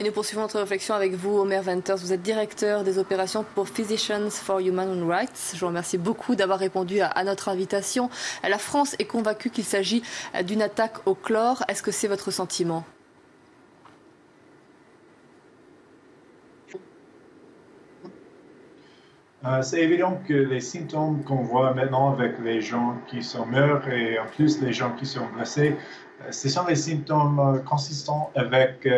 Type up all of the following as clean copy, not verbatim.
Et nous poursuivons notre réflexion avec vous, Omer Venters. Vous êtes directeur des opérations pour Physicians for Human Rights. Je vous remercie beaucoup d'avoir répondu à notre invitation. La France est convaincue qu'il s'agit d'une attaque au chlore. Est-ce que c'est votre sentiment ? C'est évident que les symptômes qu'on voit maintenant avec les gens qui sont morts et en plus les gens qui sont blessés, ce sont des symptômes consistants avec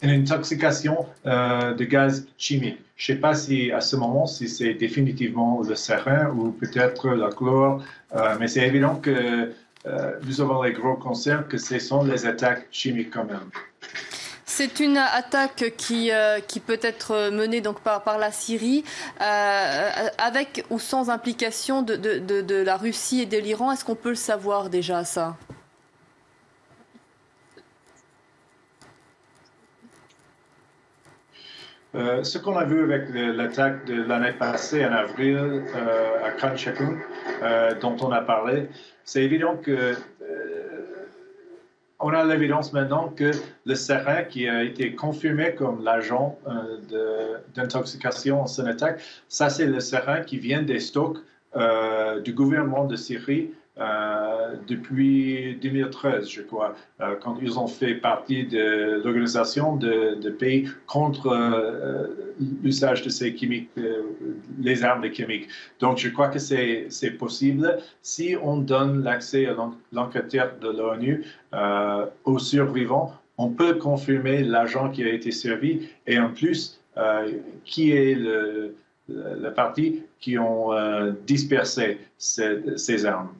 une intoxication de gaz chimique. Je ne sais pas si à ce moment, si c'est définitivement le sarin ou peut-être le chlore, mais c'est évident que nous avons les gros concerns que ce sont les attaques chimiques quand même. C'est une attaque qui peut être menée donc par la Syrie, avec ou sans implication de la Russie et de l'Iran. Est-ce qu'on peut le savoir déjà, ça ? Ce qu'on a vu avec l'attaque de l'année passée, en avril, à Khan Sheikhoun, dont on a parlé, c'est évident que on a l'évidence maintenant que le sarin qui a été confirmé comme l'agent d'intoxication en cette attaque, ça c'est le sarin qui vient des stocks du gouvernement de Syrie depuis 2013, je crois, quand ils ont fait partie de l'organisation de pays contre l'usage de ces chimiques, les armes chimiques. Donc, je crois que c'est possible si on donne l'accès à l'enquêteur de l'ONU aux survivants. On peut confirmer l'agent qui a été servi et en plus, qui est la partie qui ont dispersé ces armes.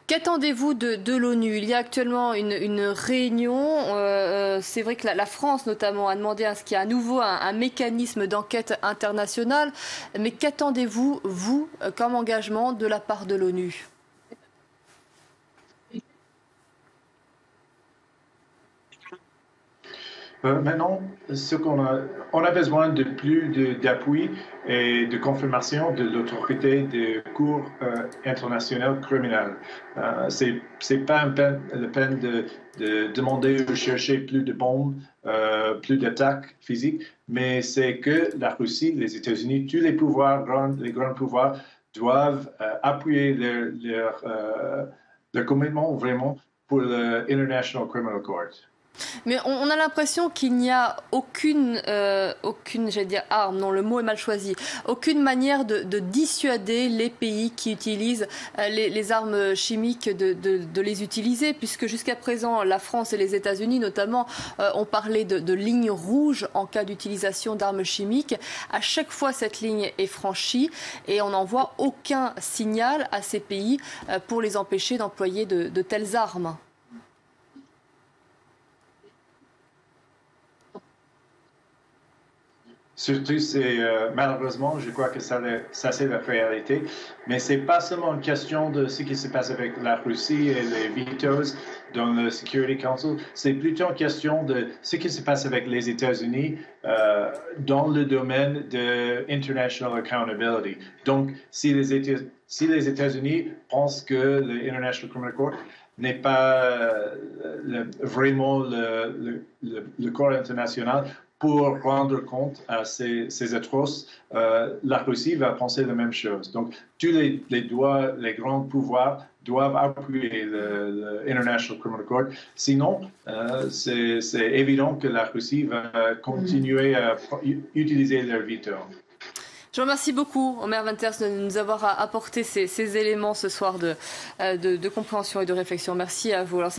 Qu'attendez-vous de l'ONU ? Il y a actuellement une réunion. C'est vrai que la France, notamment, a demandé à ce qu'il y ait à nouveau un mécanisme d'enquête internationale. Mais qu'attendez-vous, vous, comme engagement de la part de l'ONU ? Maintenant, on a besoin de plus d'appui et de confirmation de l'autorité de Cour internationale criminelle. C'est pas la peine de demander ou chercher plus de bombes, plus d'attaques physiques, mais c'est que la Russie, les États-Unis, tous les pouvoirs, les grands pouvoirs doivent appuyer leur commitment vraiment pour l'International Criminal Court. Mais on a l'impression qu'il n'y a aucune, j'allais dire arme, non, le mot est mal choisi, aucune manière de dissuader les pays qui utilisent les armes chimiques de les utiliser, puisque jusqu'à présent, la France et les États-Unis notamment ont parlé de lignes rouges en cas d'utilisation d'armes chimiques. À chaque fois, cette ligne est franchie et on n'envoie aucun signal à ces pays pour les empêcher d'employer de telles armes. Surtout, malheureusement, je crois que ça c'est la réalité. Mais ce n'est pas seulement une question de ce qui se passe avec la Russie et les vetoes dans le Security Council. C'est plutôt une question de ce qui se passe avec les États-Unis dans le domaine de international accountability. Donc, si les États-Unis pensent que l'International Criminal Court n'est pas vraiment le corps international pour rendre compte à ces atroces, la Russie va penser la même chose. Donc, tous les grands pouvoirs doivent appuyer l'International Criminal Court. Sinon, c'est évident que la Russie va continuer à utiliser leur veto. Je vous remercie beaucoup, Omer Venters, de nous avoir apporté ces éléments ce soir de compréhension et de réflexion. Merci à vous. Alors,